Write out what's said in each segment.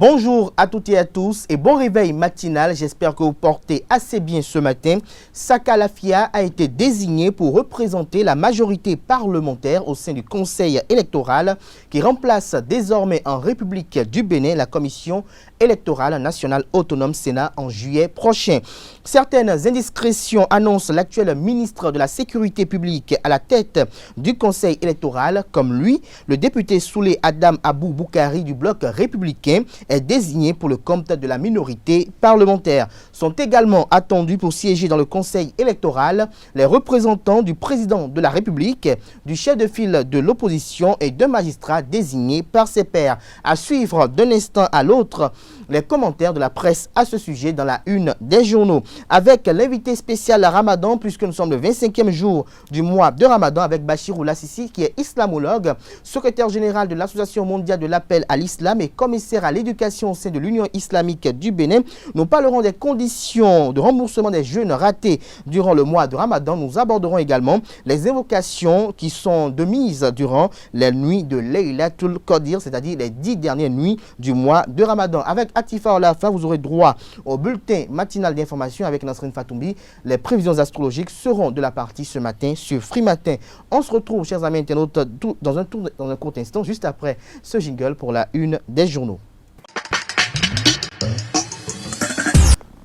Bonjour à toutes et à tous et bon réveil matinal. J'espère que vous portez assez bien ce matin. Saka Lafia a été désigné pour représenter la majorité parlementaire au sein du Conseil électoral qui remplace désormais en République du Bénin la Commission électorale nationale autonome Sénat en juillet prochain. Certaines indiscrétions annoncent l'actuel ministre de la Sécurité publique à la tête du Conseil électoral. Comme lui, le député Soulé Adam Abou Boukari du bloc républicain est désigné pour le compte de la minorité parlementaire. Sont également attendus pour siéger dans le Conseil électoral les représentants du président de la République, du chef de file de l'opposition et de magistrats désignés par ses pairs. À suivre d'un instant à l'autre les commentaires de la presse à ce sujet dans la une des journaux. Avec l'invité spécial Ramadan, puisque nous sommes le 25e jour du mois de Ramadan, avec Bachirou Lassissi, qui est islamologue, secrétaire général de l'Association mondiale de l'appel à l'islam et commissaire à l'éducation au sein de l'Union islamique du Bénin. Nous parlerons des conditions de remboursement des jeûnes ratés durant le mois de Ramadan. Nous aborderons également les invocations qui sont de mise durant les nuits de Laylatul Qadr, c'est-à-dire les 10 dernières nuits du mois de Ramadan. Avec Atifa Olafa, vous aurez droit au bulletin matinal d'information avec Nasrin Fatoumbi. Les prévisions astrologiques seront de la partie ce matin sur Free Matin. On se retrouve, chers amis internautes, dans un court instant, juste après ce jingle pour la une des journaux.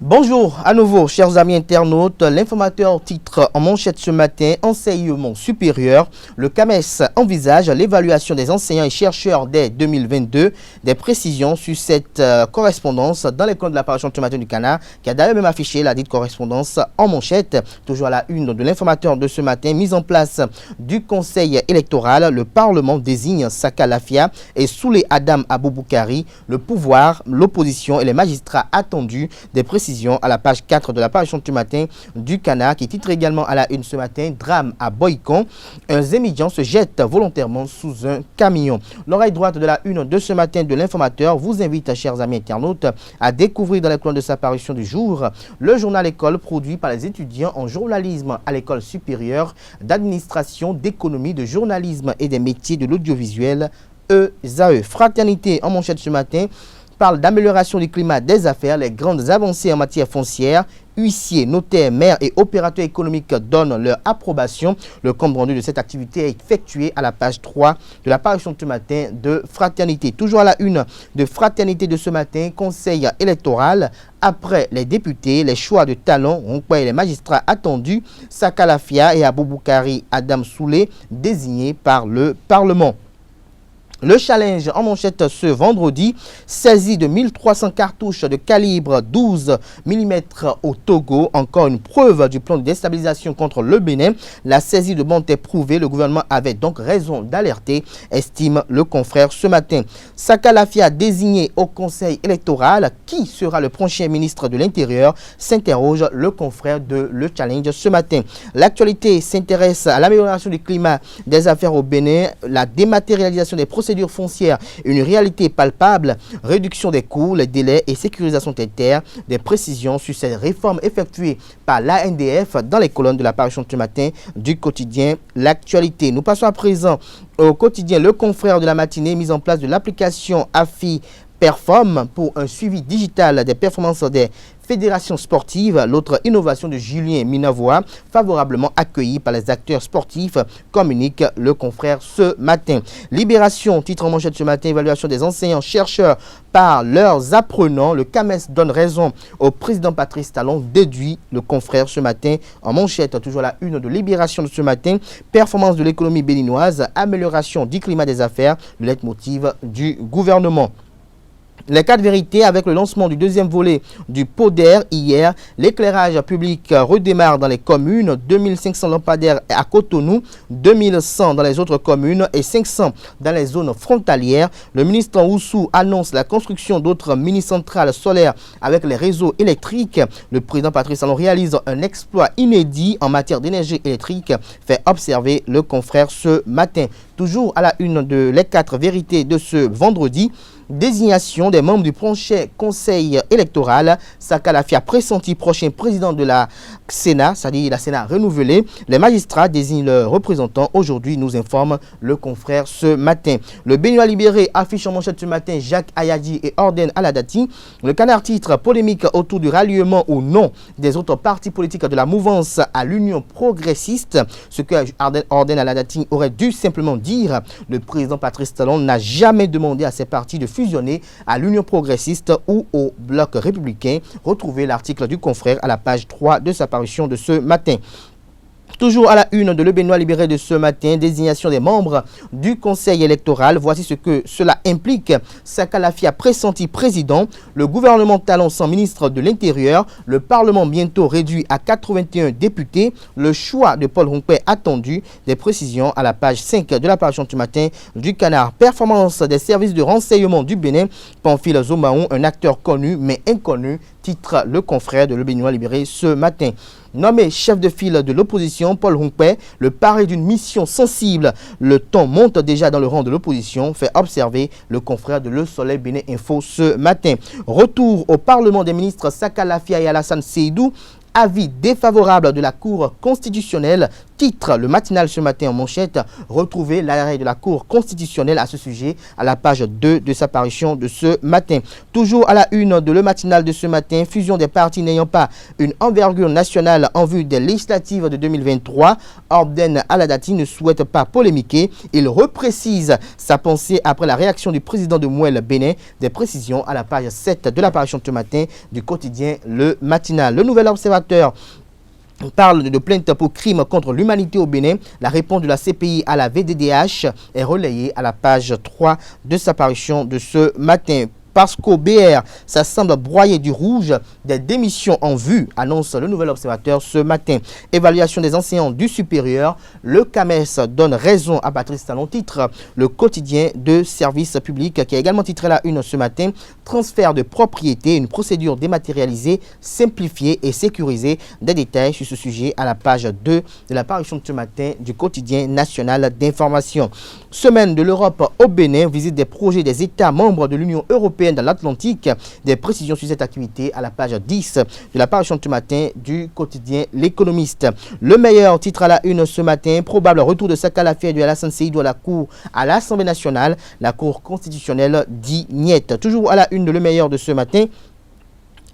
Bonjour à nouveau, chers amis internautes. L'informateur titre en manchette ce matin: enseignement supérieur. Le CAMES envisage l'évaluation des enseignants et chercheurs dès 2022. Des précisions sur cette correspondance dans les comptes de l'apparition ce matin du Canard, qui a d'ailleurs même affiché la dite correspondance en manchette. Toujours à la une de l'informateur de ce matin: mise en place du Conseil électoral. Le Parlement désigne Saka Lafia et Soulé Adam Abou Boukari. Le pouvoir, l'opposition et les magistrats attendus. Des précisions à la page 4 de l'apparition du matin du Canard, qui titre également à la une ce matin: drame à Boycon, un Zémidjan se jette volontairement sous un camion. L'oreille droite de la une de ce matin de l'informateur vous invite, chers amis internautes, à découvrir dans les colonnes de sa parution du jour le journal École produit par les étudiants en journalisme à l'École supérieure d'administration, d'économie, de journalisme et des métiers de l'audiovisuel, ESAE. Fraternité en manchette ce matin parle d'amélioration du climat des affaires, les grandes avancées en matière foncière. Huissiers, notaires, maires et opérateurs économiques donnent leur approbation. Le compte rendu de cette activité est effectué à la page 3 de la parution de ce matin de Fraternité. Toujours à la une de Fraternité de ce matin: Conseil électoral. Après les députés, les choix de talents, et les magistrats attendus, Saka Lafia et Abou Boukari Adam Soulé désignés par le Parlement. Le challenge en manchette ce vendredi: saisie de 1300 cartouches de calibre 12 mm au Togo. Encore une preuve du plan de déstabilisation contre le Bénin. La saisie de bandes est prouvée. Le gouvernement avait donc raison d'alerter, estime le confrère ce matin. Saka Lafia désigné au Conseil électoral. Qui sera le prochain ministre de l'Intérieur, s'interroge le confrère de Le Challenge ce matin. L'actualité s'intéresse à l'amélioration du climat des affaires au Bénin, la dématérialisation des procédures foncières, une réalité palpable, réduction des coûts, les délais et sécurisation des terres. Des précisions sur ces réformes effectuées par l'ANDF dans les colonnes de l'apparition de ce matin du quotidien L'Actualité. Nous passons à présent au quotidien Le Confrère de la matinée: mise en place de l'application AFI Perform pour un suivi digital des performances des fédérations sportives. L'autre innovation de Julien Minavois, favorablement accueillie par les acteurs sportifs, communique le confrère ce matin. Libération, titre en manchette ce matin: évaluation des enseignants-chercheurs par leurs apprenants. Le CAMES donne raison au président Patrice Talon, déduit le confrère ce matin en manchette. Toujours la une de Libération de ce matin: performance de l'économie béninoise, amélioration du climat des affaires, le leitmotiv du gouvernement. Les 4 vérités avec le lancement du deuxième volet du PODER hier. L'éclairage public redémarre dans les communes. 2500 lampadaires à Cotonou, 2100 dans les autres communes et 500 dans les zones frontalières. Le ministre Oussou annonce la construction d'autres mini-centrales solaires avec les réseaux électriques. Le président Patrice Talon réalise un exploit inédit en matière d'énergie électrique, fait observer le confrère ce matin. Toujours à la une de les 4 vérités de ce vendredi, désignation des membres du prochain conseil électoral. Saka Lafia pressenti prochain président de la Sénat, c'est-à-dire la Sénat renouvelée. Les magistrats désignent leurs représentants. Aujourd'hui, nous informe le confrère ce matin. Le Béninois libéré affiche en manchette ce matin Jacques Ayadi et Orden Aladati. Le Canard titre polémique autour du ralliement ou non des autres partis politiques de la mouvance à l'Union progressiste. Ce que Orden Aladati aurait dû simplement dire. Le président Patrice Talon n'a jamais demandé à ces partis de fusionner à l'Union progressiste ou au bloc républicain. Retrouvez l'article du confrère à la page 3 de sa parution de ce matin. Toujours à la une de Le Béninois libéré de ce matin, désignation des membres du conseil électoral. Voici ce que cela implique. Saka Lafia pressenti président, le gouvernement Talon sans ministre de l'Intérieur, le Parlement bientôt réduit à 81 députés, le choix de Paul Hongpé attendu. Des précisions à la page 5 de la parution du matin du Canard. Performance des services de renseignement du Bénin. Pamphile Zomaon, un acteur connu mais inconnu, titre le confrère de Le Béninois libéré ce matin. Nommé chef de file de l'opposition, Paul Hongpé, le pari d'une mission sensible. Le ton monte déjà dans le rang de l'opposition, fait observer le confrère de Le Soleil Bénin Info ce matin. Retour au Parlement des ministres Saka Lafia et Alassane Seydou. Avis défavorable de la Cour constitutionnelle, titre le matinal ce matin en manchette. Retrouvez l'arrêt de la Cour constitutionnelle à ce sujet à la page 2 de sa parution de ce matin. Toujours à la une de le matinal de ce matin, fusion des partis n'ayant pas une envergure nationale en vue des législatives de 2023. Orden Aladati ne souhaite pas polémiquer. Il reprécise sa pensée après la réaction du président de Mouel Bénin. Des précisions à la page 7 de la parution de ce matin du quotidien Le Matinal. Le Nouvel Observateur parle de plainte pour crime contre l'humanité au Bénin. La réponse de la CPI à la VDDH est relayée à la page 3 de sa parution de ce matin. Parce qu'au BR, ça semble broyer du rouge, des démissions en vue, annonce le Nouvel Observateur ce matin. Évaluation des enseignants du supérieur, le CAMES donne raison à Patrice Talon, titre le quotidien de service public qui a également titré la une ce matin. Transfert de propriété, une procédure dématérialisée, simplifiée et sécurisée. Des détails sur ce sujet à la page 2 de la parution de ce matin du quotidien national d'information. Semaine de l'Europe au Bénin, visite des projets des États membres de l'Union européenne dans l'Atlantique. Des précisions sur cette activité à la page 10 de la parution de ce matin du quotidien L'Économiste. Le meilleur titre à la une ce matin, probable retour de Saka Lafia et de Alassane Seydou à l'Assemblée nationale. La Cour constitutionnelle dit niet. Toujours à la une de Le meilleur de ce matin.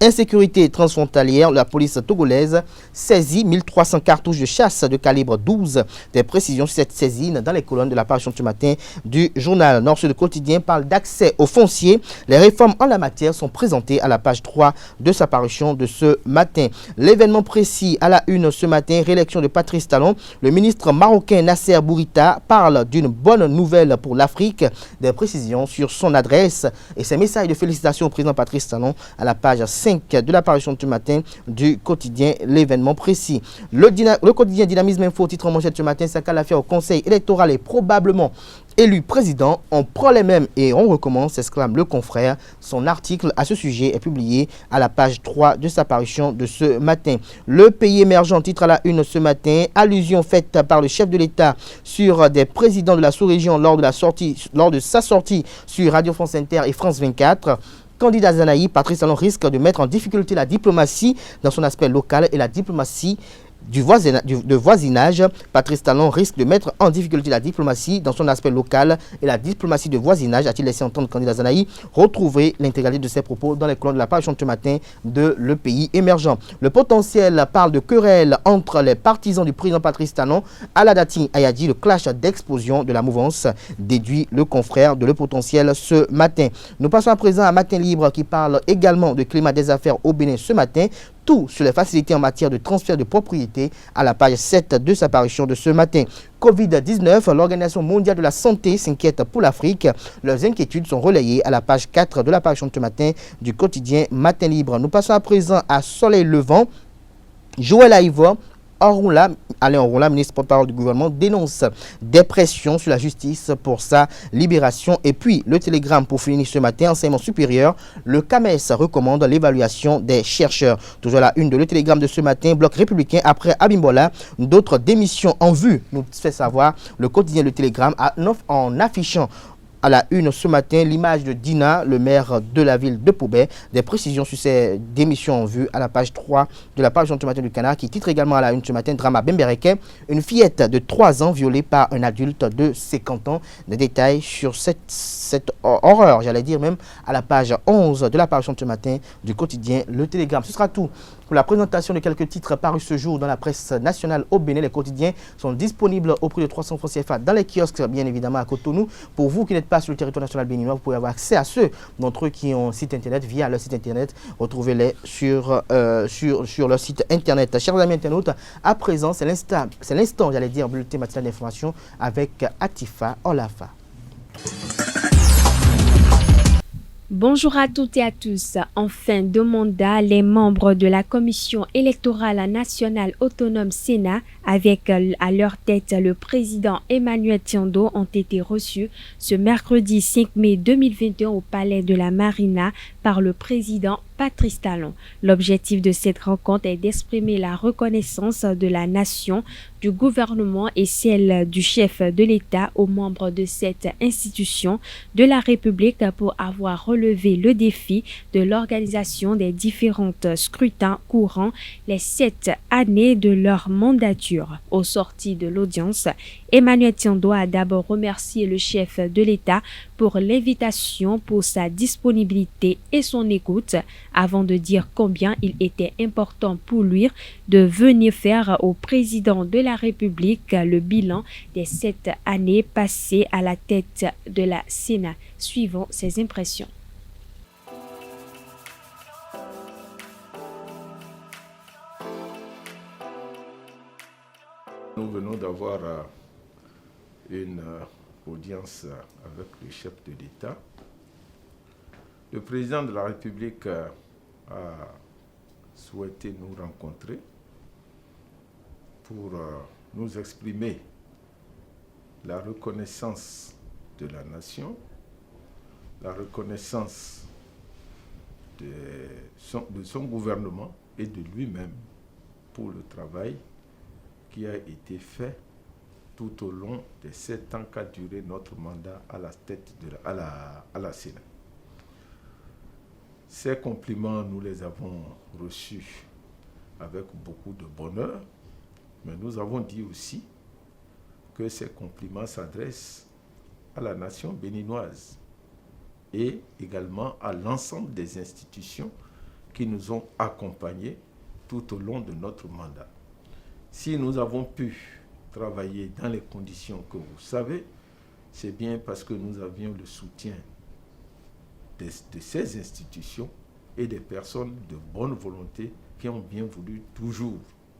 Insécurité transfrontalière, la police togolaise saisit 1300 cartouches de chasse de calibre 12. Des précisions sur cette saisine dans les colonnes de la parution de ce matin du journal Nord-Sud quotidien parle d'accès aux fonciers. Les réformes en la matière sont présentées à la page 3 de sa parution de ce matin. L'événement précis à la une ce matin, réélection de Patrice Talon. Le ministre marocain Nasser Bourita parle d'une bonne nouvelle pour l'Afrique. Des précisions sur son adresse et ses messages de félicitations au président Patrice Talon à la page 5 de l'apparition de ce matin du quotidien L'événement précis. Le quotidien Dynamisme Info titre en manchette ce matin, Saka Lafia au conseil électoral est probablement élu président. On prend les mêmes et on recommence, exclame le confrère. Son article à ce sujet est publié à la page 3 de sa parution de ce matin. Le pays émergent titre à la une ce matin, allusion faite par le chef de l'État sur des présidents de la sous-région lors de sa sortie sur Radio France Inter et France 24. Candidat Zanaï, Patrice Talon risque de mettre en difficulté la diplomatie dans son aspect local et la diplomatie de voisinage. Patrice Talon risque de mettre en difficulté la diplomatie dans son aspect local et la diplomatie de voisinage, a-t-il laissé entendre candidat Zanaï. Retrouvez l'intégralité de ses propos dans les colonnes de la page de ce matin de Le Pays émergent. Le potentiel parle de querelle entre les partisans du président Patrice Talon. Aladati Ayadi, le clash d'explosion de la mouvance, déduit le confrère de Le Potentiel ce matin. Nous passons à présent à Matin Libre qui parle également de climat des affaires au Bénin ce matin. Tout sur les facilités en matière de transfert de propriété à la page 7 de sa parution de ce matin. Covid-19, l'Organisation mondiale de la santé s'inquiète pour l'Afrique. Leurs inquiétudes sont relayées à la page 4 de la parution de ce matin du quotidien Matin Libre. Nous passons à présent à Soleil Levant. Joël Aïvo Alain Orula, ministre porte-parole du gouvernement, dénonce des pressions sur la justice pour sa libération. Et puis, le Télégramme pour finir ce matin, enseignement supérieur, le CAMES recommande l'évaluation des chercheurs. Toujours la une de le Télégramme de ce matin, bloc républicain après Abimbola, d'autres démissions en vue, nous fait savoir le quotidien Le Télégramme en affichant à la une ce matin l'image de Dina, le maire de la ville de Pobé. Des précisions sur ces démissions en vue à la page 3 de la page ce matin du Canard, qui titre également à la une ce matin drama Bembereke, une fillette de 3 ans violée par un adulte de 50 ans. Des détails sur cette horreur, j'allais dire même, à la page 11 de la page ce matin du quotidien Le Télégramme. Ce sera tout pour la présentation de quelques titres parus ce jour dans la presse nationale au Bénin. Les quotidiens sont disponibles au prix de 300 francs CFA dans les kiosques, bien évidemment à Cotonou. Pour vous qui n'êtes pas sur le territoire national béninois, vous pouvez avoir accès à ceux d'entre eux qui ont un site internet via leur site internet. Retrouvez-les sur leur site internet. Chers amis internautes, à présent, c'est l'instant, j'allais dire, bulletin matinal d'information avec Atifa Olafa. Bonjour à toutes et à tous. En fin de mandat, les membres de la Commission électorale nationale autonome Sénat, avec à leur tête le président Emmanuel Tiando, ont été reçus ce mercredi 5 mai 2021 au Palais de la Marina par le président Patrice Talon. L'objectif de cette rencontre est d'exprimer la reconnaissance de la nation, du gouvernement et celle du chef de l'État aux membres de cette institution de la République pour avoir relevé le défi de l'organisation des différents scrutins courant les 7 années de leur mandature. Au sorti de l'audience, Emmanuel Tiando a d'abord remercié le chef de l'État pour l'invitation, pour sa disponibilité et son écoute, avant de dire combien il était important pour lui de venir faire au président de la République le bilan des 7 années passées à la tête de la Sénat. Suivons ses impressions. Nous venons d'avoir une audience avec le chef de l'État. Le président de la République a souhaité nous rencontrer pour nous exprimer la reconnaissance de la nation, la reconnaissance de son gouvernement et de lui-même pour le travail qui a été fait tout au long des 7 ans qu'a duré notre mandat à la tête à la Sénat. Ces compliments, nous les avons reçus avec beaucoup de bonheur, mais nous avons dit aussi que ces compliments s'adressent à la nation béninoise et également à l'ensemble des institutions qui nous ont accompagnés tout au long de notre mandat. Si nous avons pu travailler dans les conditions que vous savez, c'est bien parce que nous avions le soutien de ces institutions et des personnes de bonne volonté qui ont bien voulu toujours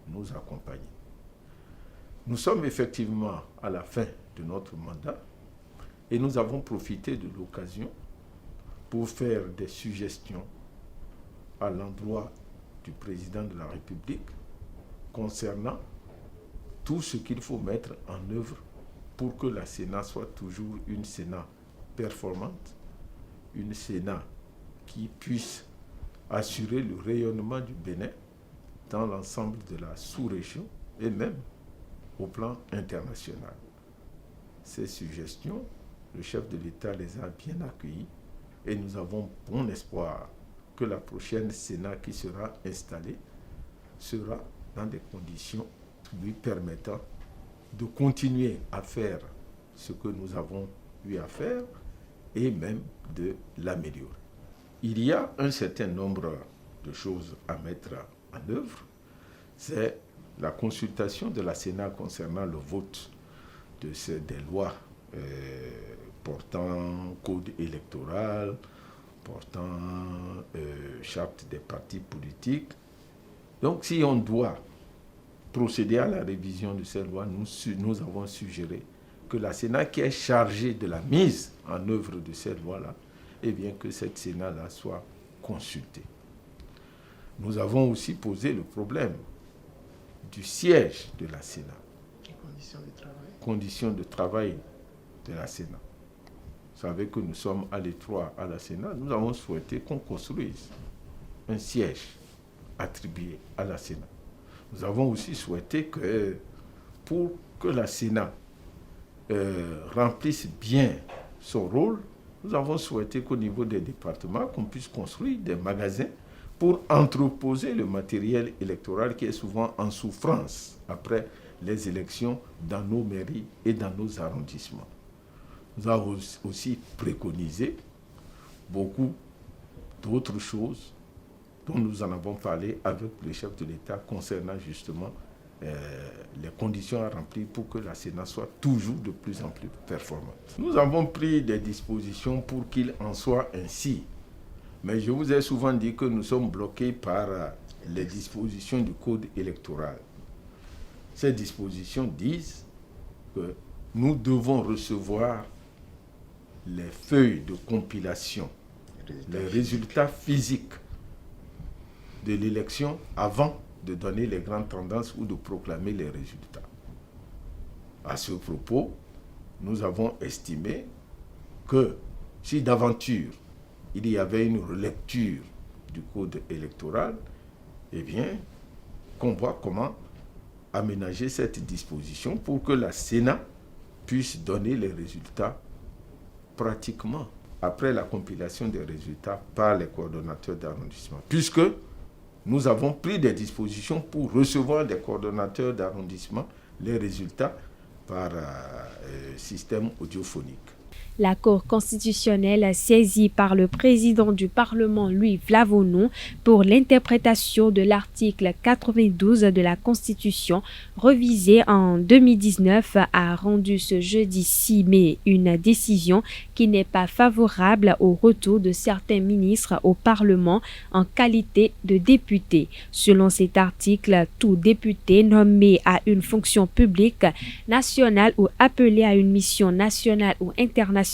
nous accompagner. Nous sommes effectivement à la fin de notre mandat et nous avons profité de l'occasion pour faire des suggestions à l'endroit du président de la République concernant tout ce qu'il faut mettre en œuvre pour que la Sénat soit toujours une Sénat performante, une Sénat qui puisse assurer le rayonnement du Bénin dans l'ensemble de la sous-région et même au plan international. Ces suggestions, le chef de l'État les a bien accueillies et nous avons bon espoir que la prochaine Sénat qui sera installée sera dans des conditions lui permettant de continuer à faire ce que nous avons eu à faire et même de l'améliorer. Il y a un certain nombre de choses à mettre en œuvre. C'est la consultation de la Sénat concernant le vote des lois portant code électoral, portant charte des partis politiques. Donc si on doit procéder à la révision de ces lois, nous avons suggéré que la Sénat qui est chargée de la mise en œuvre de ces lois-là, eh bien que cette Sénat-là soit consultée. Nous avons aussi posé le problème du siège de la Sénat. Les conditions de travail. Conditions de travail de la Sénat. Vous savez que nous sommes à l'étroit à la Sénat. Nous avons souhaité qu'on construise un siège attribué à la Sénat. Nous avons aussi souhaité que pour que la Sénat remplisse bien son rôle, nous avons souhaité qu'au niveau des départements, qu'on puisse construire des magasins pour entreposer le matériel électoral qui est souvent en souffrance après les élections dans nos mairies et dans nos arrondissements. Nous avons aussi préconisé beaucoup d'autres choses dont nous en avons parlé avec le chef de l'État concernant justement les conditions à remplir pour que la Sénat soit toujours de plus en plus performante. Nous avons pris des dispositions pour qu'il en soit ainsi. Mais je vous ai souvent dit que nous sommes bloqués par les dispositions du Code électoral. Ces dispositions disent que nous devons recevoir les feuilles de compilation, les résultats physiques de l'élection avant de donner les grandes tendances ou de proclamer les résultats. À ce propos, nous avons estimé que si d'aventure il y avait une relecture du code électoral, eh bien, qu'on voit comment aménager cette disposition pour que la Sénat puisse donner les résultats pratiquement après la compilation des résultats par les coordonnateurs d'arrondissement. Puisque nous avons pris des dispositions pour recevoir des coordonnateurs d'arrondissement les résultats par système audiophonique. La Cour constitutionnelle saisie par le président du Parlement, Louis Vlavonon, pour l'interprétation de l'article 92 de la Constitution, revisé en 2019, a rendu ce jeudi 6 mai une décision qui n'est pas favorable au retour de certains ministres au Parlement en qualité de députés. Selon cet article, tout député nommé à une fonction publique nationale ou appelé à une mission nationale ou internationale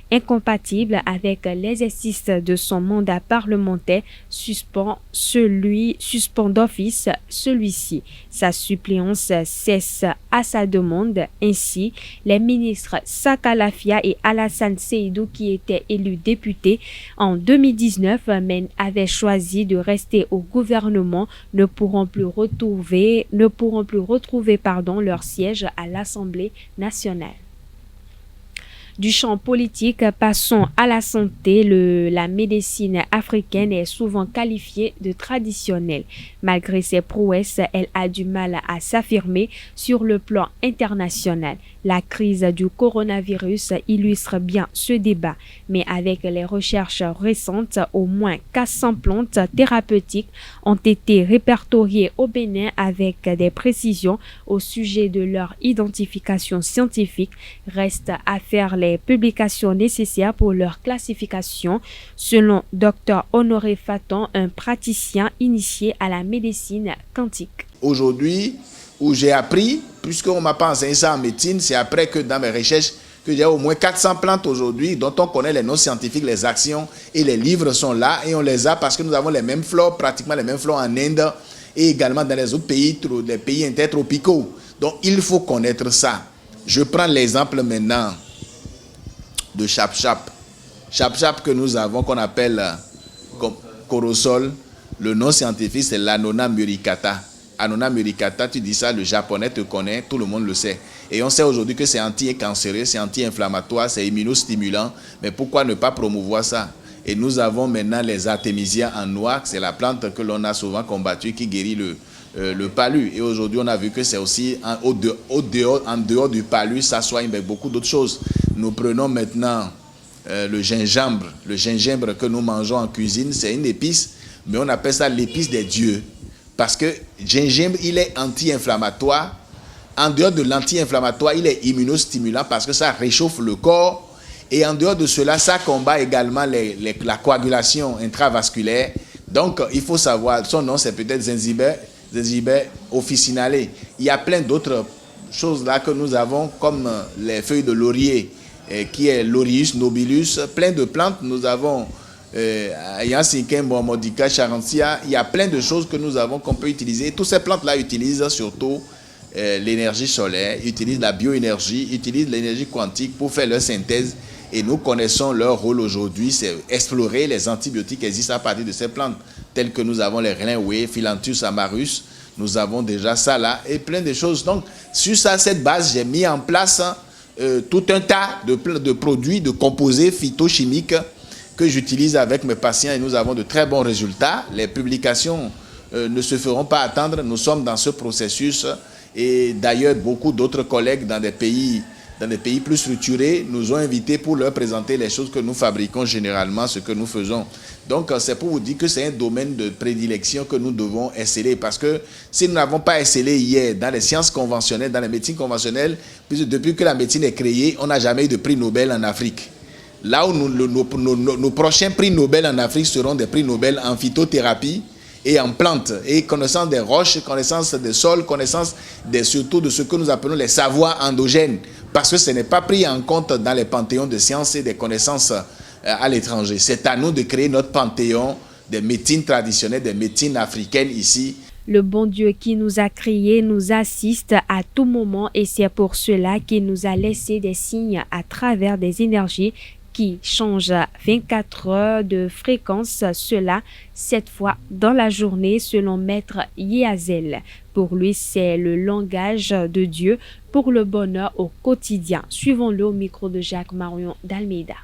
incompatible avec l'exercice de son mandat parlementaire suspend d'office celui-ci. Sa suppléance cesse à sa demande. Ainsi, les ministres Saka Lafia et Alassane Seydou, qui étaient élus députés en 2019 mais avaient choisi de rester au gouvernement, ne pourront plus retrouver leur siège à l'Assemblée nationale. Du champ politique, passons à la santé. La médecine africaine est souvent qualifiée de traditionnelle. Malgré ses prouesses, elle a du mal à s'affirmer sur le plan international. La crise du coronavirus illustre bien ce débat, mais avec les recherches récentes, au moins 400 plantes thérapeutiques ont été répertoriées au Bénin avec des précisions au sujet de leur identification scientifique. Reste à faire les publications nécessaires pour leur classification, selon Dr Honoré Faton, un praticien initié à la médecine quantique. Aujourd'hui, où j'ai appris, puisqu'on ne m'a pas enseigné ça en médecine, c'est après que dans mes recherches, que j'ai au moins 400 plantes aujourd'hui dont on connaît les noms scientifiques, les actions, et les livres sont là, et on les a parce que nous avons les mêmes flores, pratiquement les mêmes flores en Inde, et également dans les autres pays, les pays intertropicaux. Donc il faut connaître ça. Je prends l'exemple maintenant de Chap-Chap. Chap-Chap que nous avons, qu'on appelle Corosol, le nom scientifique c'est l'Annona muricata. Annona muricata, tu dis ça, le japonais te connaît, tout le monde le sait. Et on sait aujourd'hui que c'est anti-cancéreux, c'est anti-inflammatoire, c'est immunostimulant. Mais pourquoi ne pas promouvoir ça? Et nous avons maintenant les artémisias en noix, c'est la plante que l'on a souvent combattue qui guérit le palu. Et aujourd'hui, on a vu que c'est aussi en dehors du palu, ça soigne avec beaucoup d'autres choses. Nous prenons maintenant le gingembre. Le gingembre que nous mangeons en cuisine, c'est une épice, mais on appelle ça l'épice des dieux. Parce que gingembre, il est anti-inflammatoire. En dehors de l'anti-inflammatoire, il est immunostimulant parce que ça réchauffe le corps. Et en dehors de cela, ça combat également la coagulation intravasculaire. Donc, il faut savoir, son nom, c'est peut-être Zingiber officinale. Il y a plein d'autres choses là que nous avons, comme les feuilles de laurier, qui est Laurius nobilus. Plein de plantes. Nous avons Yansikembo, Modica, Charantia, il y a plein de choses que nous avons qu'on peut utiliser. Toutes ces plantes-là utilisent surtout l'énergie solaire, utilisent la bioénergie, utilisent l'énergie quantique pour faire leur synthèse. Et nous connaissons leur rôle aujourd'hui, c'est explorer les antibiotiques qui existent à partir de ces plantes, telles que nous avons les Renoué, Philanthus amarus, nous avons déjà ça là, et plein de choses. Donc, sur ça, cette base, j'ai mis en place tout un tas de produits, de composés phytochimiques que j'utilise avec mes patients et nous avons de très bons résultats. Les publications ne se feront pas attendre, nous sommes dans ce processus et d'ailleurs, beaucoup d'autres collègues dans des pays plus structurés nous ont invités pour leur présenter les choses que nous fabriquons généralement, ce que nous faisons. Donc, c'est pour vous dire que c'est un domaine de prédilection que nous devons exceller parce que si nous n'avons pas excellé hier dans les sciences conventionnelles, dans les médecines conventionnelles, puisque depuis que la médecine est créée, on n'a jamais eu de prix Nobel en Afrique. Là où nos prochains prix Nobel en Afrique seront des prix Nobel en phytothérapie et en plantes, et connaissance des roches, connaissance des sols, connaissance surtout de ce que nous appelons les savoirs endogènes, parce que ce n'est pas pris en compte dans les panthéons de sciences et des connaissances à l'étranger. C'est à nous de créer notre panthéon des médecines traditionnelles, des médecines africaines ici. Le bon Dieu qui nous a créés nous assiste à tout moment et c'est pour cela qu'il nous a laissé des signes à travers des énergies qui change 24 heures de fréquence, cela 7 fois dans la journée selon Maître Yazel. Pour lui, c'est le langage de Dieu pour le bonheur au quotidien. Suivons-le au micro de Jacques Marion d'Almeida.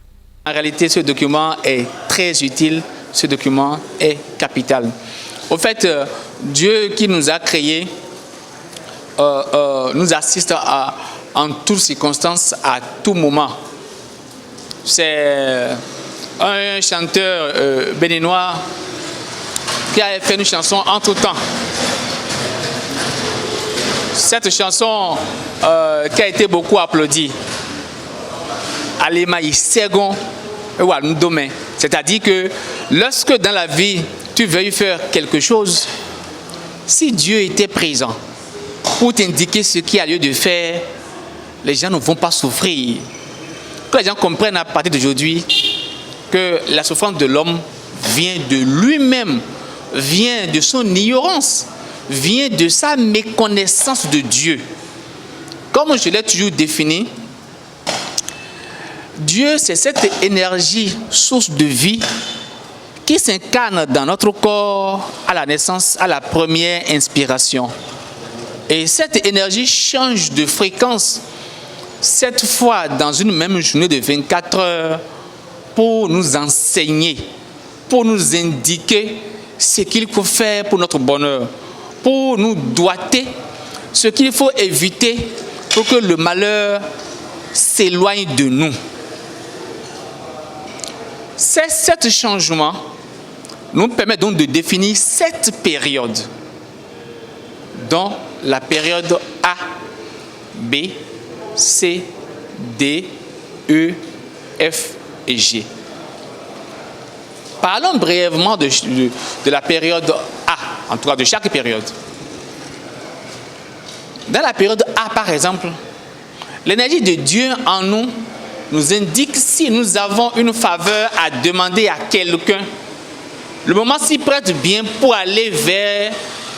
En réalité, ce document est très utile, ce document est capital. Au fait, Dieu qui nous a créés nous assiste en toutes circonstances, à tout moment. C'est un chanteur béninois qui a fait une chanson entre-temps. Cette chanson qui a été beaucoup applaudie. Alema Isegon Demain. C'est-à-dire que lorsque dans la vie, tu veuilles faire quelque chose, si Dieu était présent pour t'indiquer ce qu'il y a lieu de faire, les gens ne vont pas souffrir. Que les gens comprennent à partir d'aujourd'hui que la souffrance de l'homme vient de lui-même, vient de son ignorance, vient de sa méconnaissance de Dieu. Comme je l'ai toujours défini, Dieu, c'est cette énergie, source de vie, qui s'incarne dans notre corps à la naissance, à la première inspiration. Et cette énergie change de fréquence 7 fois dans une même journée de 24 heures pour nous enseigner, pour nous indiquer ce qu'il faut faire pour notre bonheur, pour nous doiter ce qu'il faut éviter pour que le malheur s'éloigne de nous. Ces 7 changements nous permettent donc de définir 7 périodes, dont la période A, B, C, D, E, F et G. Parlons brièvement de la période A, en tout cas de chaque période. Dans la période A, par exemple, l'énergie de Dieu en nous nous indique si nous avons une faveur à demander à quelqu'un. Le moment s'y prête bien pour aller vers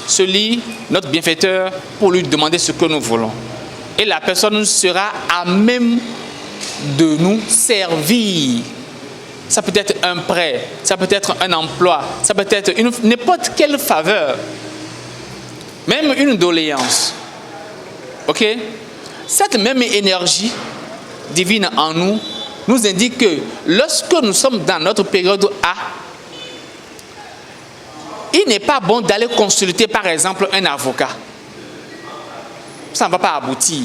celui, notre bienfaiteur, pour lui demander ce que nous voulons. Et la personne sera à même de nous servir. Ça peut être un prêt, ça peut être un emploi, ça peut être n'importe quelle faveur, même une doléance. Ok? Cette même énergie divine en nous nous indique que lorsque nous sommes dans notre période A, il n'est pas bon d'aller consulter par exemple un avocat. Ça ne va pas aboutir.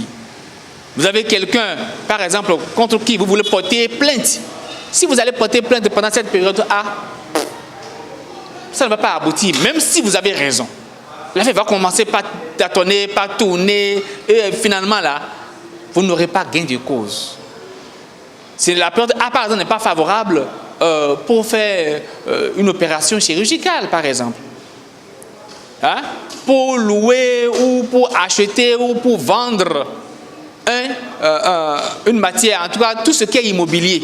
Vous avez quelqu'un, par exemple, contre qui vous voulez porter plainte. Si vous allez porter plainte pendant cette période A, ça ne va pas aboutir, même si vous avez raison. L'affaire va commencer par tâtonner, par tourner, et finalement là, vous n'aurez pas gain de cause. Si la période A, par exemple, n'est pas favorable pour faire une opération chirurgicale, par exemple. Hein? Pour louer ou pour acheter ou pour vendre une matière, en tout cas tout ce qui est immobilier.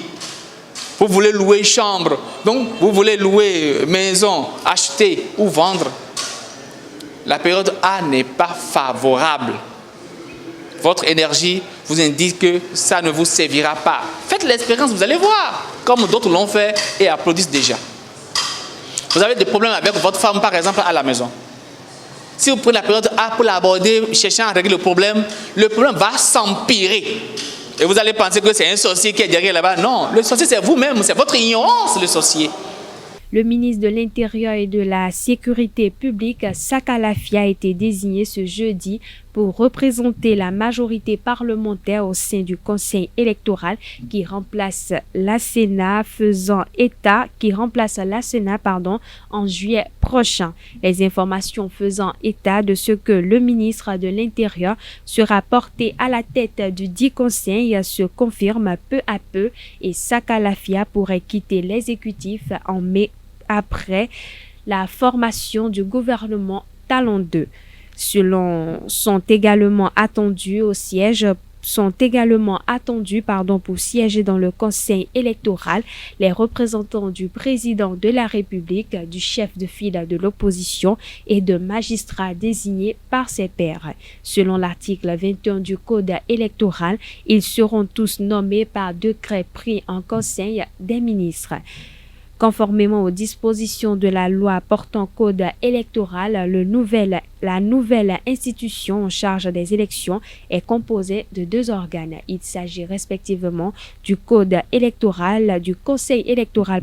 Vous voulez louer chambre, donc vous voulez louer maison, acheter ou vendre. La période A n'est pas favorable. Votre énergie vous indique que ça ne vous servira pas. Faites l'expérience, vous allez voir, comme d'autres l'ont fait et applaudissent déjà. Vous avez des problèmes avec votre femme, par exemple, à la maison. Si vous prenez la période A pour l'aborder, cherchant à régler le problème va s'empirer. Et vous allez penser que c'est un sorcier qui est derrière là-bas. Non, le sorcier c'est vous-même, c'est votre ignorance, le sorcier. Le ministre de l'Intérieur et de la Sécurité publique, Saka Lafia, a été désigné ce jeudi pour représenter la majorité parlementaire au sein du Conseil électoral qui remplace la Sénat en juillet prochain. Les informations faisant état de ce que le ministre de l'Intérieur sera porté à la tête du dit conseil se confirment peu à peu et Saka Lafia pourrait quitter l'exécutif en mai après la formation du gouvernement Talon 2. Sont également attendus pour siéger dans le conseil électoral les représentants du président de la République, du chef de file de l'opposition et de magistrats désignés par ses pairs. Selon l'article 21 du Code électoral, ils seront tous nommés par décret pris en Conseil des ministres. Conformément aux dispositions de la loi portant code électoral, la nouvelle institution en charge des élections est composée de 2 organes. Il s'agit respectivement du code électoral, du conseil électoral,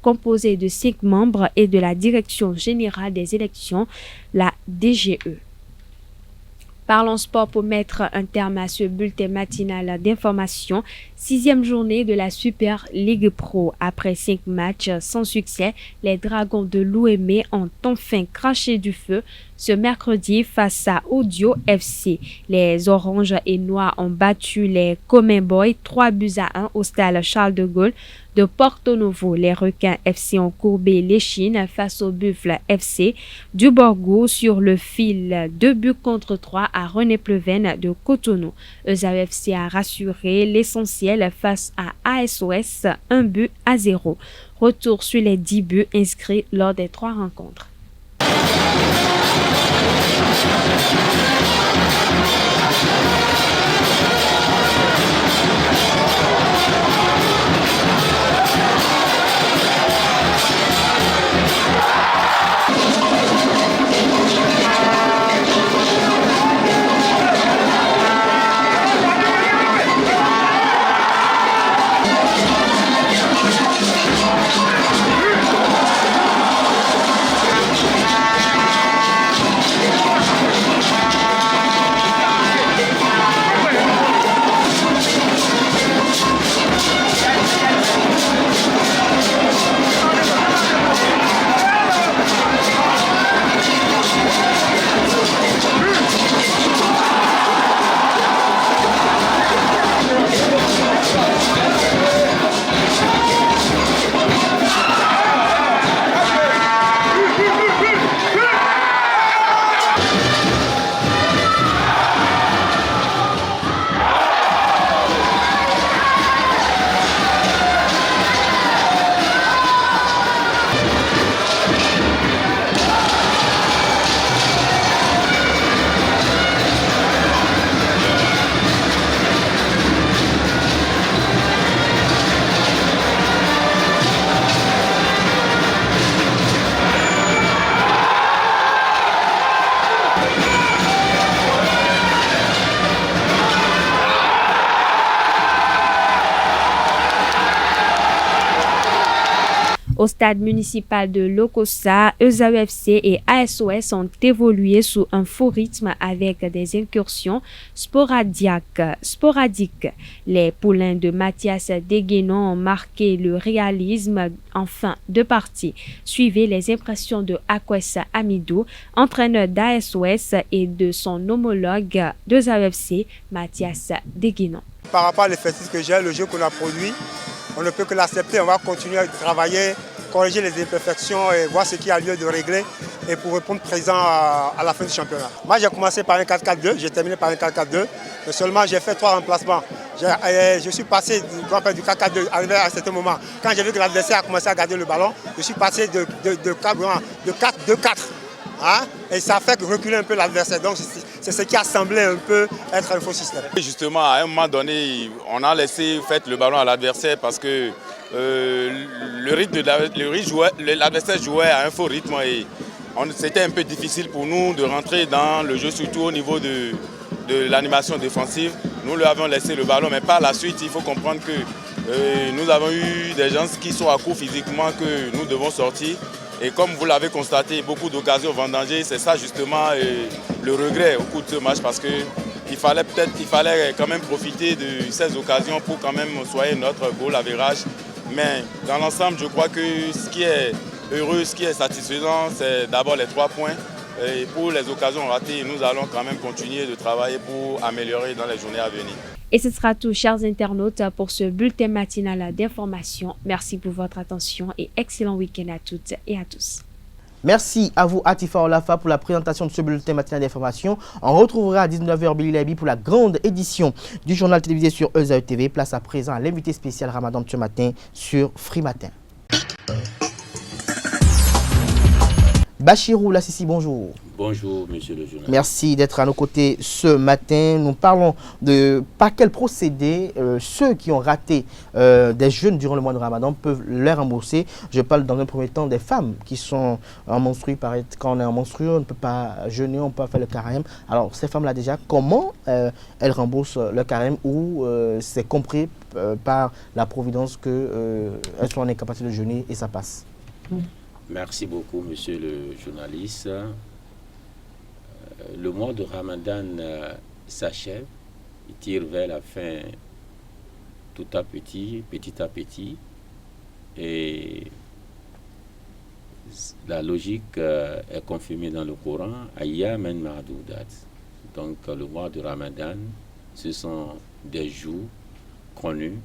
composé de 5 membres et de la direction générale des élections, la DGE. Parlons sport pour mettre un terme à ce bulletin matinal d'information. 6e journée de la Super League Pro. Après 5 matchs sans succès, les Dragons de Louémé ont enfin craché du feu ce mercredi face à Audio FC. Les Oranges et Noirs ont battu les Commun Boys 3-1 au stade Charles de Gaulle de Porto Novo. Les Requins FC ont courbé l'échine face au Buffle FC du Borgo sur le fil 2-3 à René Pleven de Cotonou. ESAE FC a rassuré l'essentiel face à ASOS 1-0. Retour sur les 10 buts inscrits lors des 3 rencontres. Au stade municipal de Lokossa, ESAE FC et ASOS ont évolué sous un faux rythme avec des incursions sporadiques. Les poulains de Mathias Deguenon ont marqué le réalisme en fin de partie. Suivez les impressions de Akwes Amidou, entraîneur d'ASOS, et de son homologue d'ESAE FC, Mathias Deguenon. Par rapport à l'effectif que j'ai, le jeu qu'on a produit, on ne peut que l'accepter. On va continuer à travailler, corriger les imperfections et voir ce qui a lieu de régler et pour répondre présent à la fin du championnat. Moi, j'ai commencé par un 4-4-2, j'ai terminé par un 4-4-2, mais seulement j'ai fait 3 remplacements Je suis passé du Grand Prix du 4-4-2, arrivé à un certain moment. Quand j'ai vu que l'adversaire a commencé à garder le ballon, je suis passé de 4-2-4. Hein? Et ça fait reculer un peu l'adversaire. Donc c'est ce qui a semblé un peu être un faux système. Justement, à un moment donné, on a laissé le ballon à l'adversaire parce que l'adversaire jouait à un faux rythme et c'était un peu difficile pour nous de rentrer dans le jeu, surtout au niveau de l'animation défensive. Nous lui avons laissé le ballon, mais par la suite, il faut comprendre que nous avons eu des gens qui sont à court physiquement que nous devons sortir. Et comme vous l'avez constaté, beaucoup d'occasions vendangées, c'est ça justement le regret au cours de ce match parce qu'il fallait quand même profiter de ces occasions pour quand même soigner notre goal average. Mais dans l'ensemble, je crois que ce qui est heureux, ce qui est satisfaisant, c'est d'abord les 3 points. Et pour les occasions ratées, nous allons quand même continuer de travailler pour améliorer dans les journées à venir. Et ce sera tout, chers internautes, pour ce bulletin matinal d'information. Merci pour votre attention et excellent week-end à toutes et à tous. Merci à vous, Atifa Olafa, pour la présentation de ce bulletin matinal d'information. On retrouvera à 19h Billy Labi pour la grande édition du journal télévisé sur Ezaï TV. Place à présent à l'invité spécial Ramadan de ce matin sur Free Matin. Bachirou Lassisi, bonjour. Bonjour, monsieur le journaliste. Merci d'être à nos côtés ce matin. Nous parlons de par quel procédé ceux qui ont raté des jeûnes durant le mois de Ramadan peuvent les rembourser. Je parle dans un premier temps des femmes qui sont en menstrues. Quand on est en menstrues, on ne peut pas jeûner, on peut pas faire le carême. Alors, ces femmes-là déjà, comment elles remboursent le carême ou c'est compris par la providence qu'elles sont en incapacité de jeûner et ça passe? Merci beaucoup, monsieur le journaliste. Le mois de Ramadan s'achève, il tire vers la fin tout à petit à petit. Et la logique est confirmée dans le Coran, Ayyaman Ma'doudat. Donc le mois de Ramadan, ce sont des jours connus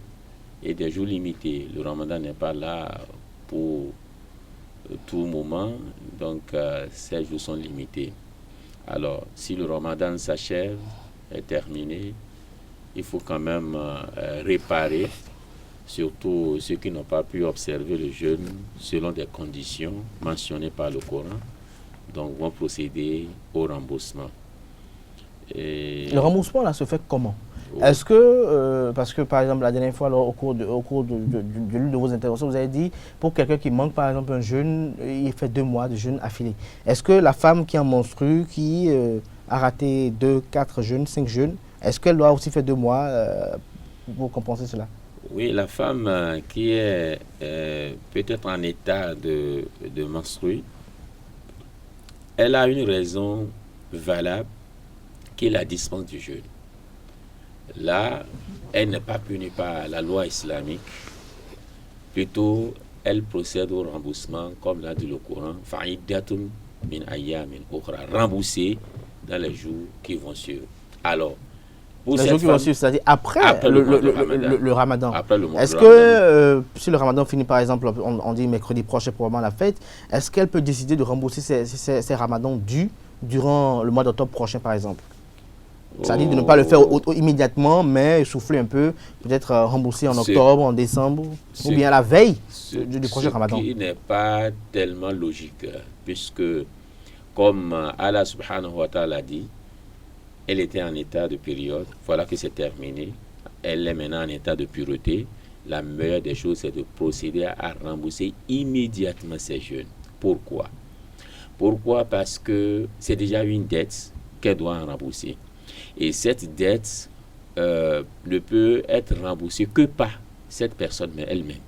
et des jours limités. Le Ramadan n'est pas là pour tout moment, donc ces jours sont limités. Alors, si le Ramadan s'achève, est terminé, il faut quand même réparer, surtout ceux qui n'ont pas pu observer le jeûne selon des conditions mentionnées par le Coran, donc vont procéder au remboursement. Et le remboursement là se fait comment? Est-ce que, parce que par exemple la dernière fois au cours de l'une de vos interventions, vous avez dit pour quelqu'un qui manque par exemple un jeûne, il fait 2 mois de jeûne affilé. Est-ce que la femme qui est en menstrue, qui a raté 2, 4 jeûnes, 5 jeûnes, est-ce qu'elle doit aussi faire 2 mois pour compenser cela? Oui, la femme qui est peut-être en état de menstruer, elle a une raison valable qui est la dispense du jeûne. Là, elle n'est pas punie par la loi islamique. Plutôt, elle procède au remboursement, comme l'a dit le Coran, fa'idatun min ayyamin ukhra, remboursé dans les jours qui vont suivre. Alors, pour les cette jours qui vont suivre, c'est-à-dire après le Ramadan. Après le mois est-ce de que, si le Ramadan finit par exemple, on dit mercredi prochain probablement la fête, est-ce qu'elle peut décider de rembourser ses Ramadans dus durant le mois d'octobre prochain par exemple? C'est-à-dire de ne pas le faire immédiatement, mais souffler un peu, peut-être rembourser en octobre, en décembre, ou bien à la veille du prochain Ramadan. Ce qui n'est pas tellement logique, puisque, comme Allah subhanahu wa ta'ala dit, elle était en état de période, voilà que c'est terminé, elle est maintenant en état de pureté. La meilleure des choses, c'est de procéder à rembourser immédiatement ses jeûnes. Pourquoi? Parce que c'est déjà une dette qu'elle doit en rembourser. Et cette dette ne peut être remboursée que par cette personne mais elle-même.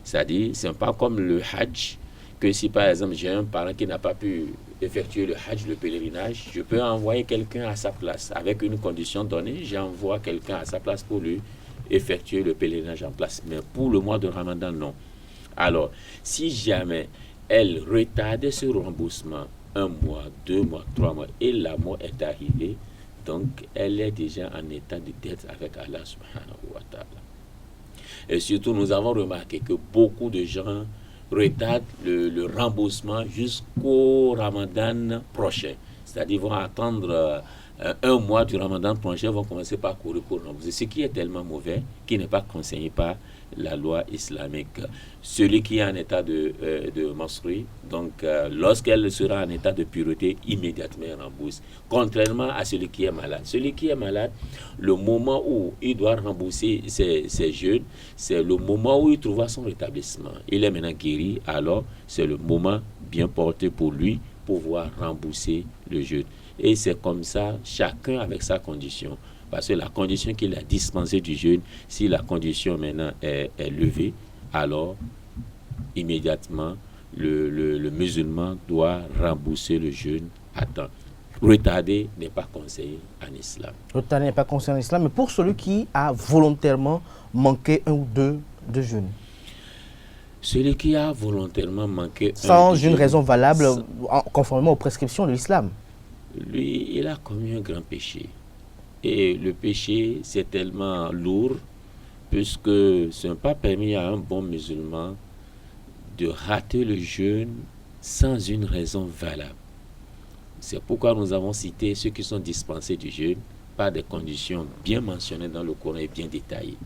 C'est-à-dire, ce n'est pas comme le Hajj, que si par exemple j'ai un parent qui n'a pas pu effectuer le Hajj, le pèlerinage, je peux envoyer quelqu'un à sa place. Avec une condition donnée, j'envoie quelqu'un à sa place pour lui effectuer le pèlerinage en place. Mais pour le mois de Ramadan, non. Alors, si jamais elle retardait ce remboursement 1 mois, 2 mois, 3 mois, et la mort est arrivée, donc elle est déjà en état de dette avec Allah subhanahu wa ta'ala. Et surtout, nous avons remarqué que beaucoup de gens retardent le remboursement jusqu'au Ramadan prochain. C'est-à-dire vont attendre un mois du Ramadan prochain vont commencer par courir pour rembourser, ce qui est tellement mauvais, qui n'est pas conseillé par la loi islamique. Celui qui est en état de menstruer, donc lorsqu'elle sera en état de pureté, immédiatement elle rembourse. Contrairement à celui qui est malade. Celui qui est malade, le moment où il doit rembourser ses jeûnes, c'est le moment où il trouvera son rétablissement. Il est maintenant guéri, alors c'est le moment bien porté pour lui pour pouvoir rembourser le jeûne. Et c'est comme ça, chacun avec sa condition. Parce que la condition qu'il a dispensée du jeûne, si la condition maintenant est levée, alors immédiatement le musulman doit rembourser le jeûne à temps. Retarder n'est pas conseillé en islam. Retarder n'est pas conseillé en islam, mais pour celui qui a volontairement manqué un ou deux de jeûne. Celui qui a volontairement manqué sans une raison valable, conformément aux prescriptions de l'islam. Lui, il a commis un grand péché. Et le péché, c'est tellement lourd, puisque ce n'est pas permis à un bon musulman de rater le jeûne sans une raison valable. C'est pourquoi nous avons cité ceux qui sont dispensés du jeûne par des conditions bien mentionnées dans le Coran et bien détaillées.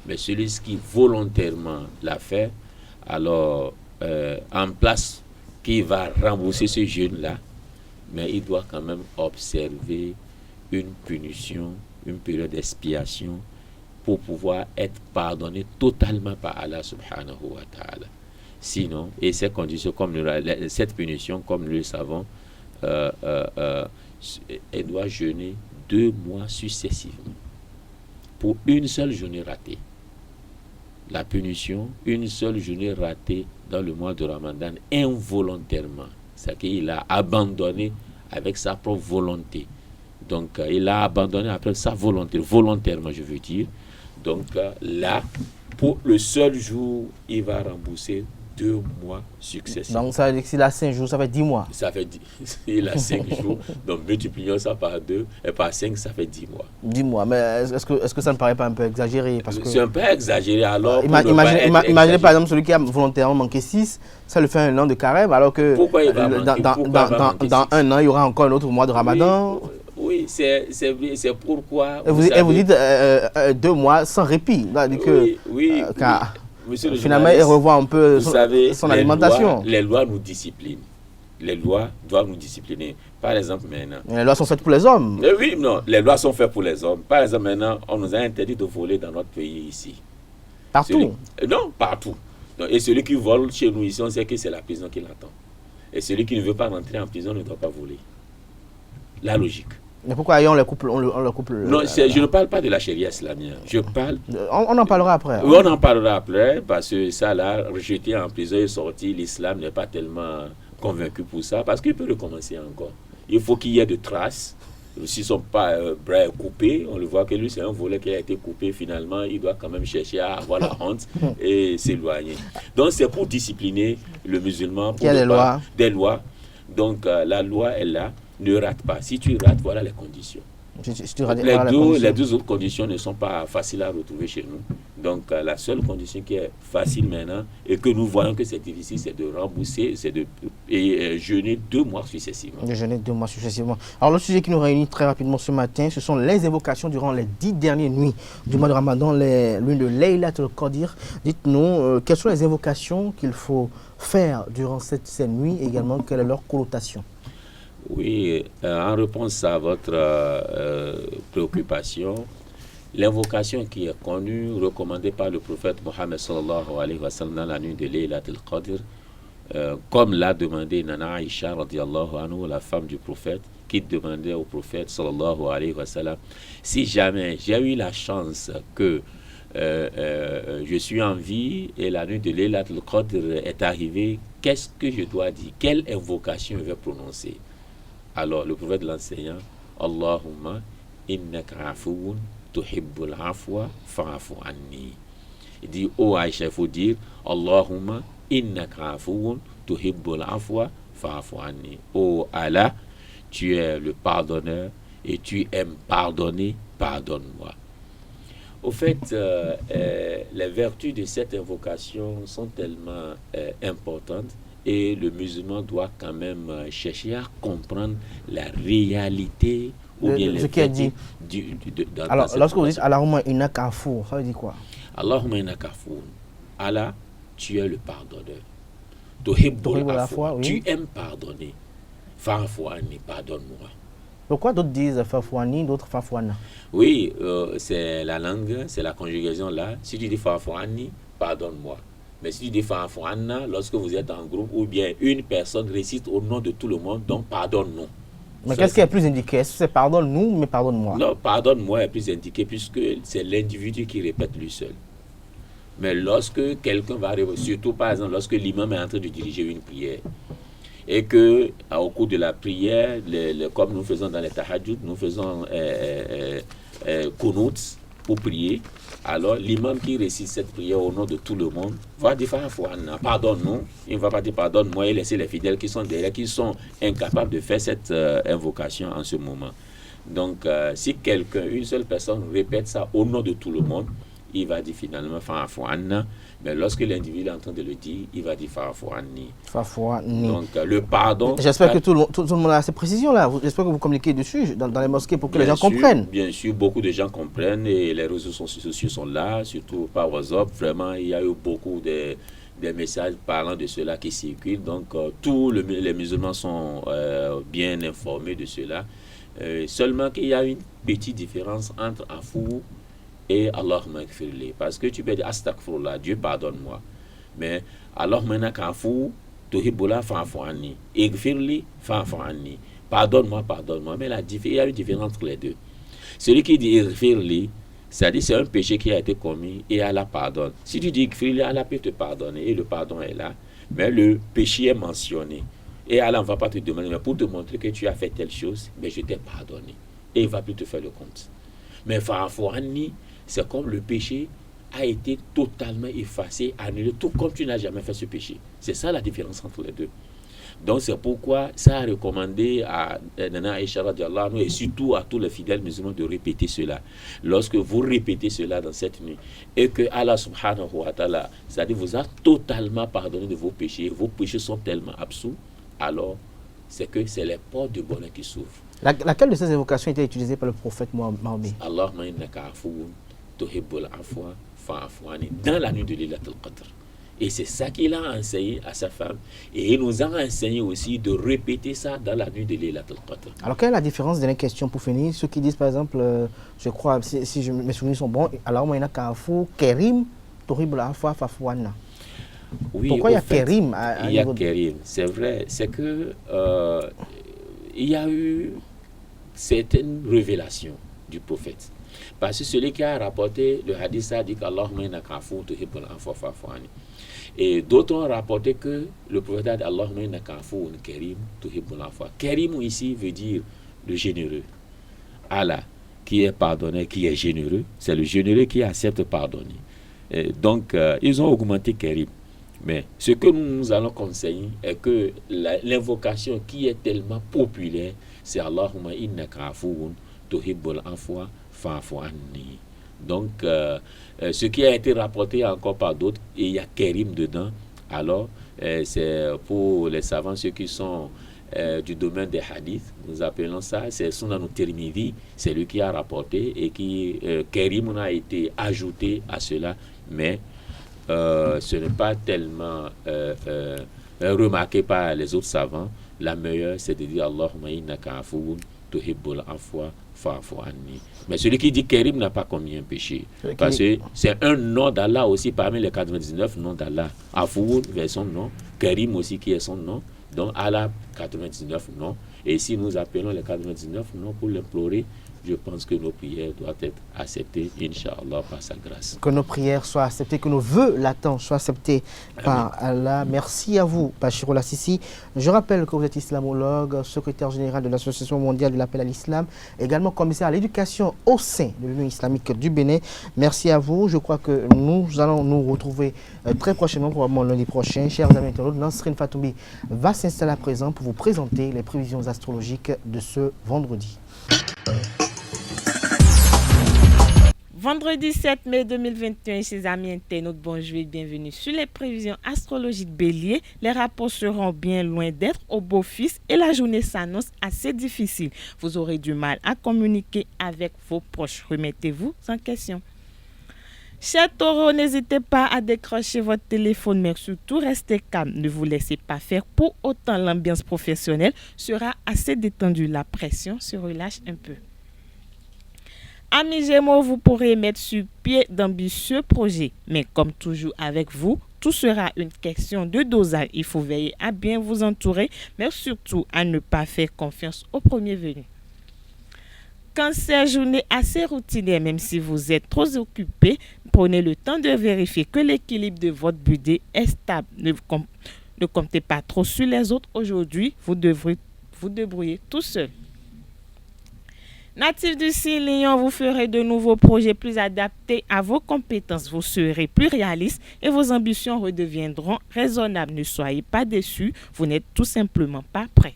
Mais celui qui volontairement l'a fait, alors en place qui va rembourser ce jeûne-là, mais il doit quand même observer une punition, une période d'expiation pour pouvoir être pardonné totalement par Allah subhanahu wa ta'ala. Sinon, et ces conditions, cette punition, comme nous le savons, elle doit jeûner 2 mois successivement pour une seule journée ratée. La punition, une seule journée ratée dans le mois de Ramadan involontairement. C'est-à-dire qu'il a abandonné avec sa propre volonté. Donc, il a abandonné après sa volonté, volontairement, je veux dire. Donc, là, pour le seul jour, il va rembourser 2 mois successifs. Donc, ça veut dire que s'il a 5 jours, ça fait 10 mois. Ça fait il a 5 jours. Donc, multiplions ça par 2 et par 5, ça fait 10 mois. 10 mois. Mais est-ce que ça ne paraît pas un peu exagéré? Parce que c'est un peu exagéré. Alors, imaginez par exemple celui qui a volontairement manqué 6, ça lui fait 1 an de carême, alors que dans 1 an, il y aura encore un autre mois de Ramadan. Oui, c'est pourquoi. Et vous dites 2 mois sans répit. Car finalement, il revoit un peu son alimentation. Les lois nous disciplinent. Les lois doivent nous discipliner. Par exemple, maintenant. Les lois sont faites pour les hommes. Oui, non, les lois sont faites pour les hommes. Par exemple, maintenant, on nous a interdit de voler dans notre pays ici. Partout? Non, partout. Donc, et celui qui vole chez nous ici, on sait que c'est la prison qui l'attend. Et celui qui ne veut pas rentrer en prison ne doit pas voler. La logique. Mais pourquoi on le couple Non, je ne parle pas de la charia islamique. Je parle. On en parlera après. Oui, on en parlera après, parce que ça, là, rejeté en prison et sorti, l'islam n'est pas tellement convaincu pour ça, parce qu'il peut recommencer encore. Il faut qu'il y ait de traces. S'ils ne sont pas bras coupés, on le voit que lui, c'est un volet qui a été coupé finalement. Il doit quand même chercher à avoir la honte et s'éloigner. Donc, c'est pour discipliner le musulman. Pour il y a des lois. Donc, la loi est là. Ne rate pas. Si tu rates, voilà les conditions. Les deux autres conditions ne sont pas faciles à retrouver chez nous. Donc, la seule condition qui est facile maintenant et que nous voyons que c'est difficile, c'est de rembourser, c'est de jeûner 2 mois successivement. De jeûner 2 mois successivement. Alors, le sujet qui nous réunit très rapidement ce matin, ce sont les invocations durant les 10 dernières nuits du mois de Ramadan, l'une de Laylatul Qadr. Dites-nous, quelles sont les invocations qu'il faut faire durant ces nuits et également quelle est leur connotation? Oui, en réponse à votre préoccupation, l'invocation qui est connue, recommandée par le prophète Mohammed sallallahu alayhi wa sallam dans la nuit de Laylatul Qadr, comme l'a demandé Nana Aïcha radiallahu anhu, la femme du prophète, qui demandait au prophète sallallahu alayhi wa sallam, si jamais j'ai eu la chance que je suis en vie et la nuit de Laylatul Qadr est arrivée, qu'est-ce que je dois dire? Quelle invocation je vais prononcer? Alors, le prophète l'enseignant, Allahumma innaka afoun tuhibbul afwa fa'afu anni. Il dit, oh Aïcha, il faut dire, Allahumma innaka afoun tuhibbul afwa fa'afu anni. Oh Allah, tu es le pardonneur et tu aimes pardonner, pardonne-moi. Au fait, les vertus de cette invocation sont tellement importantes. Et le musulman doit quand même chercher à comprendre la réalité ou bien les ce qui est dit. Alors, lorsque vous dites Allahumma innaka afoun, ça veut dire quoi? Allahumma innaka afoun. Allah, tu es le pardonneur. Tuhibbul afwa, tu aimes pardonner. Fa'fu anni, pardonne-moi. Pourquoi d'autres disent fa'fouani, d'autres fa'fouana? Oui, c'est la langue, c'est la conjugaison là. Si tu dis fa'fouani, pardonne-moi. Mais si tu dis fa'fouana, lorsque vous êtes en groupe ou bien une personne récite au nom de tout le monde, donc pardonne-nous. Mais qu'est-ce qui est plus indiqué? Est-ce que c'est pardonne-nous, mais pardonne-moi? Non, pardonne-moi est plus indiqué puisque c'est l'individu qui répète lui seul. Mais lorsque quelqu'un va arriver, surtout par exemple lorsque l'imam est en train de diriger une prière, et que au cours de la prière, comme nous faisons dans les tahajjud, nous faisons kunut pour prier, alors l'imam qui récite cette prière au nom de tout le monde va dire pardonne-nous, il ne va pas dire pardonne-moi et laisser les fidèles qui sont derrière, qui sont incapables de faire cette invocation en ce moment. Donc si quelqu'un, une seule personne répète ça au nom de tout le monde, il va dire finalement fa'fouana, mais lorsque l'individu est en train de le dire, il va dire fa'fouani. Donc le pardon. J'espère que tout le monde a ces précisions là. J'espère que vous communiquez dessus dans les mosquées pour que les gens comprennent. Bien sûr, beaucoup de gens comprennent et les réseaux sociaux sont là, surtout par WhatsApp. Vraiment, il y a eu beaucoup des messages parlant de cela qui circulent. Donc tous les musulmans sont bien informés de cela. Seulement qu'il y a une petite différence entre afou et Allahumma gfirli, parce que tu peux dire astaghfirullah, Dieu pardonne-moi, mais Allahumma innaka afoun tuhibbul fa'fu anni, igfirli fa'fu anni, pardonne-moi, mais il y a une différence entre les deux. Celui qui dit igfirli, c'est-à-dire c'est un péché qui a été commis et Allah pardonne. Si tu dis igfirli, Allah peut te pardonner et le pardon est là, mais le péché est mentionné et Allah ne va pas te demander, mais pour te montrer que tu as fait telle chose, mais je t'ai pardonné et il ne va plus te faire le compte. Mais fa'fu anni, c'est comme le péché a été totalement effacé, annulé, tout comme tu n'as jamais fait ce péché. C'est ça la différence entre les deux. Donc c'est pourquoi ça a recommandé à Nana Aïcha radiallahu anha et surtout à tous les fidèles musulmans de répéter cela. Lorsque vous répétez cela dans cette nuit et que Allah subhanahu wa ta'ala, c'est-à-dire vous a totalement pardonné de vos péchés sont tellement absous, alors c'est que c'est les portes de bonheur qui s'ouvrent. Laquelle de ces évocations était utilisée par le prophète Mahomet? Allahumma innaka afoun tuhibbul afwa fa'fu anni, dans la nuit de Laylatul Qadr. Et c'est ça qu'il a enseigné à sa femme. Et il nous a enseigné aussi de répéter ça dans la nuit de Laylatul Qadr. Alors quelle est la différence de la question pour finir? Ceux qui disent par exemple, je crois, si mes souvenirs sont bons, Allahumma innaka afoun karim tuhibbul afwa fa'fu anni. Oui, pourquoi il y a Kérim? Il y a Kérim, c'est vrai. C'est que il y a eu certaines révélations du prophète. Parce que celui qui a rapporté le hadith a dit qu'Allahumma innaka afoun tuhibbul afwa fa'fu anni. Et d'autres ont rapporté que le prophète a dit Allahumma innaka afoun karim tuhibbul afwa. Karim ici veut dire le généreux. Allah qui est pardonneur, qui est généreux, c'est le généreux qui accepte pardonner. Et donc ils ont augmenté Karim. Mais ce que nous allons conseiller est que l'invocation qui est tellement populaire, c'est Allahumma innaka afoun tuhibbul afwa fa'fu anni. Donc, ce qui a été rapporté encore par d'autres, et il y a Kérim dedans, alors c'est pour les savants, ceux qui sont du domaine des hadiths, nous appelons ça, c'est Sunan al-Tirmidhi, c'est lui qui a rapporté et qui, Kérim a été ajouté à cela, mais ce n'est pas tellement remarqué par les autres savants. La meilleure, c'est de dire Allahumma innaka afoun tuhibbul afwa fa'fu anni. Mais celui qui dit Kérim n'a pas commis un péché. Parce que c'est un nom d'Allah aussi parmi les 99 noms d'Allah. Afoun, vers son nom. Kérim aussi qui est son nom. Donc Allah, 99 noms. Et si nous appelons les 99 noms pour l'implorer, je pense que nos prières doivent être acceptées, Inch'Allah, par sa grâce. Que nos prières soient acceptées, que nos vœux latents soient acceptés par Allah. Merci à vous, Bachirou Lassisi. Je rappelle que vous êtes islamologue, secrétaire général de l'Association mondiale de l'appel à l'islam, également commissaire à l'éducation au sein de l'Union islamique du Bénin. Merci à vous. Je crois que nous allons nous retrouver très prochainement, probablement lundi prochain. Chers amis internautes, Nasrin Fatoumi va s'installer à présent pour vous présenter les prévisions astrologiques de ce vendredi. Vendredi 7 mai 2021, chers amis internautes, bonjour et bienvenue sur les prévisions astrologiques Bélier. Les rapports seront bien loin d'être au beau-fixe et la journée s'annonce assez difficile. Vous aurez du mal à communiquer avec vos proches. Remettez-vous en question. Chers taureaux, n'hésitez pas à décrocher votre téléphone, mais surtout restez calme. Ne vous laissez pas faire. Pour autant, l'ambiance professionnelle sera assez détendue. La pression se relâche un peu. Amis Gémeaux, vous pourrez mettre sur pied d'ambitieux projets. Mais comme toujours avec vous, tout sera une question de dosage. Il faut veiller à bien vous entourer, mais surtout à ne pas faire confiance au premier venu. Cancer, journée assez routinière, même si vous êtes trop occupé, prenez le temps de vérifier que l'équilibre de votre budget est stable. Ne comptez pas trop sur les autres aujourd'hui, vous devrez vous débrouiller tout seul. Natif du signe Lion, vous ferez de nouveaux projets plus adaptés à vos compétences. Vous serez plus réaliste et vos ambitions redeviendront raisonnables. Ne soyez pas déçus, vous n'êtes tout simplement pas prêts.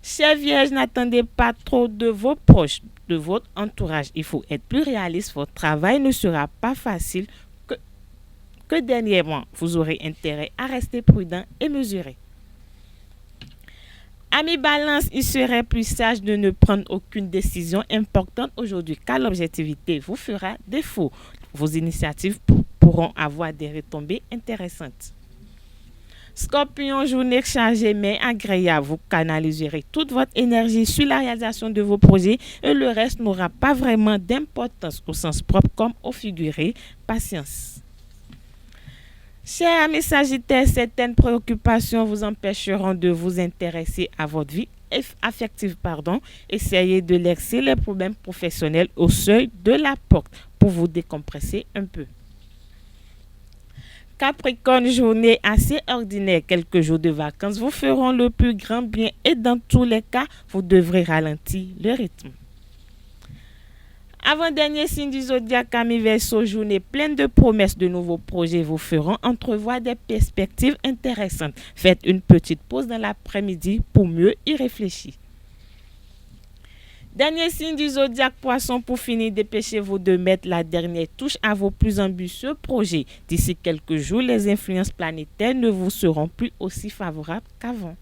Chers Vierges, n'attendez pas trop de vos proches, de votre entourage. Il faut être plus réaliste. Votre travail ne sera pas facile que dernièrement. Vous aurez intérêt à rester prudent et mesuré. Amis Balance, il serait plus sage de ne prendre aucune décision importante aujourd'hui car l'objectivité vous fera défaut. Vos initiatives pourront avoir des retombées intéressantes. Scorpion, journée chargée mais agréable. Vous canaliserez toute votre énergie sur la réalisation de vos projets et le reste n'aura pas vraiment d'importance au sens propre comme au figuré. Patience. Chers amis Sagittaires, certaines préoccupations vous empêcheront de vous intéresser à votre vie affective. Essayez de laisser les problèmes professionnels au seuil de la porte pour vous décompresser un peu. Capricorne, journée assez ordinaire. Quelques jours de vacances vous feront le plus grand bien et dans tous les cas, vous devrez ralentir le rythme. Avant-dernier signe du zodiaque, Amis Verseau, journée pleine de promesses. De nouveaux projets vous feront entrevoir des perspectives intéressantes. Faites une petite pause dans l'après-midi pour mieux y réfléchir. Dernier signe du zodiaque, Poisson, pour finir, dépêchez-vous de mettre la dernière touche à vos plus ambitieux projets. D'ici quelques jours, les influences planétaires ne vous seront plus aussi favorables qu'avant.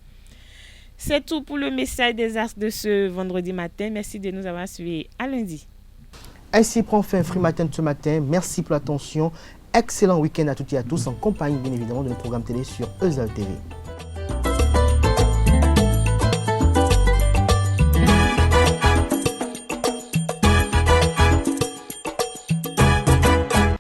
C'est tout pour le message des astres de ce vendredi matin. Merci de nous avoir suivis. À lundi. Ainsi prend fin Free Matin de ce matin. Merci pour l'attention. Excellent week-end à toutes et à tous en compagnie bien évidemment de notre programme télé sur Ezel TV.